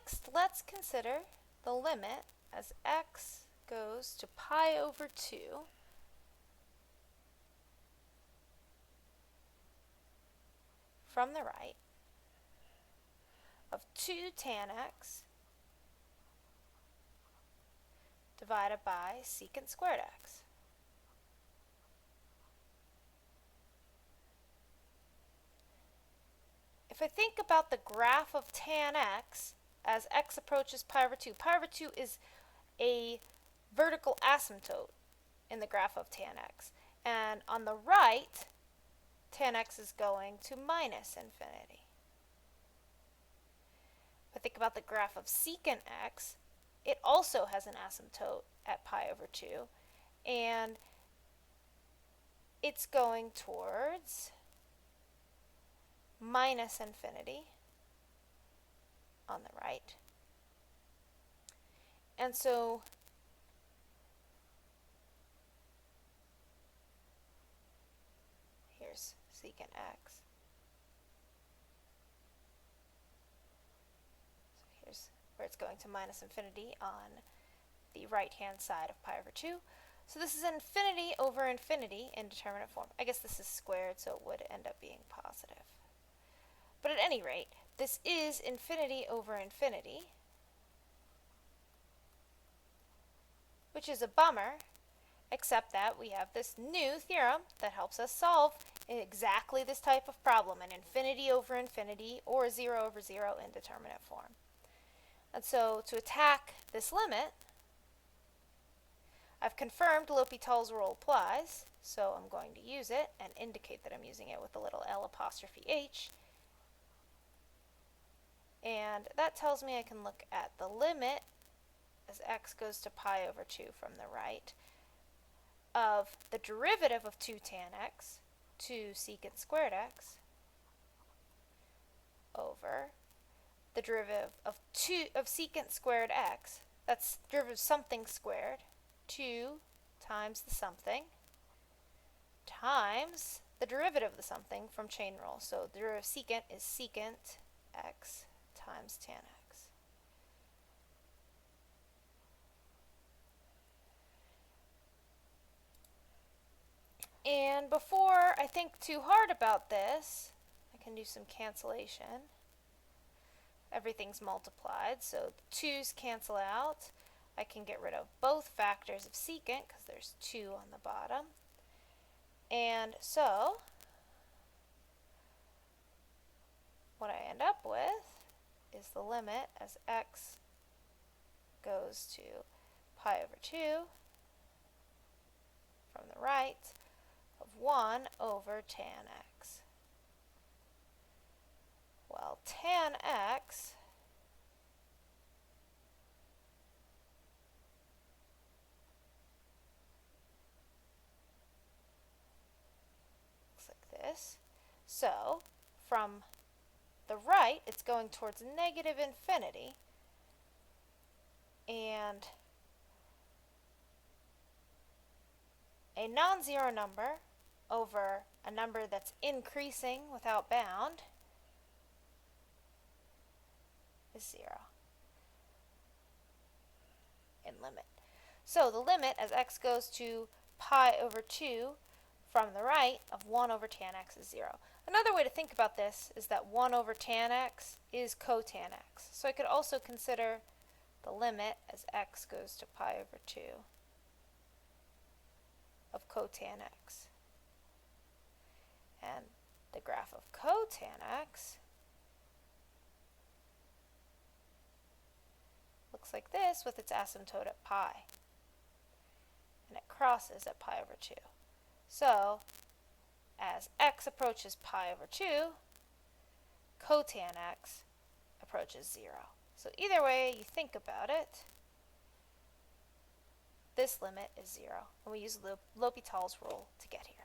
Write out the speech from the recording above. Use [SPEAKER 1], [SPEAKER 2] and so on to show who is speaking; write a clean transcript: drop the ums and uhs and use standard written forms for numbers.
[SPEAKER 1] next, let's consider the limit as x goes to pi over 2 from the right of 2 tan x divided by secant squared x. If I think about the graph of tan x as x approaches pi over 2 is a vertical asymptote in the graph of tan x. And on the right, tan x is going to minus infinity. If I think about the graph of secant x, it also has an asymptote at pi over 2, and it's going towards minus infinity on the right. And so here's secant x. So here's where it's going to minus infinity on the right-hand side of pi over 2. So this is infinity over infinity in determinate form. I guess this is squared, so it would end up being positive. But at any rate, this is infinity over infinity, which is a bummer, except that we have this new theorem that helps us solve exactly this type of problem, an infinity over infinity or 0 over 0 indeterminate form. And so to attack this limit, I've confirmed L'Hopital's rule applies, so I'm going to use it and indicate that I'm using it with a little L apostrophe H. And that tells me I can look at the limit as x goes to pi over 2 from the right of the derivative of 2 tan x, 2 secant squared x, over the derivative of secant squared x, that's derivative of something squared, 2 times the something, times the derivative of the something from chain rule. So the derivative of secant is secant x times tan x. And before I think too hard about this, I can do some cancellation. Everything's multiplied, so the 2's cancel out. I can get rid of both factors of secant because there's 2 on the bottom. And so what I end up with is the limit as x goes to pi over 2 from the right of 1 over tan x. Well, tan x looks like this. So from the right, it's going towards negative infinity, and a non-zero number over a number that's increasing without bound is 0 in limit. So the limit as x goes to pi over 2 from the right of 1 over tan x is 0. Another way to think about this is that 1 over tan x is cotan x. So I could also consider the limit as x goes to pi over 2 of cotan x. And the graph of cotan x looks like this with its asymptote at pi. And it crosses at pi over 2. So as x approaches pi over 2, cotan x approaches 0. So either way you think about it, this limit is 0. And we use L'Hopital's rule to get here.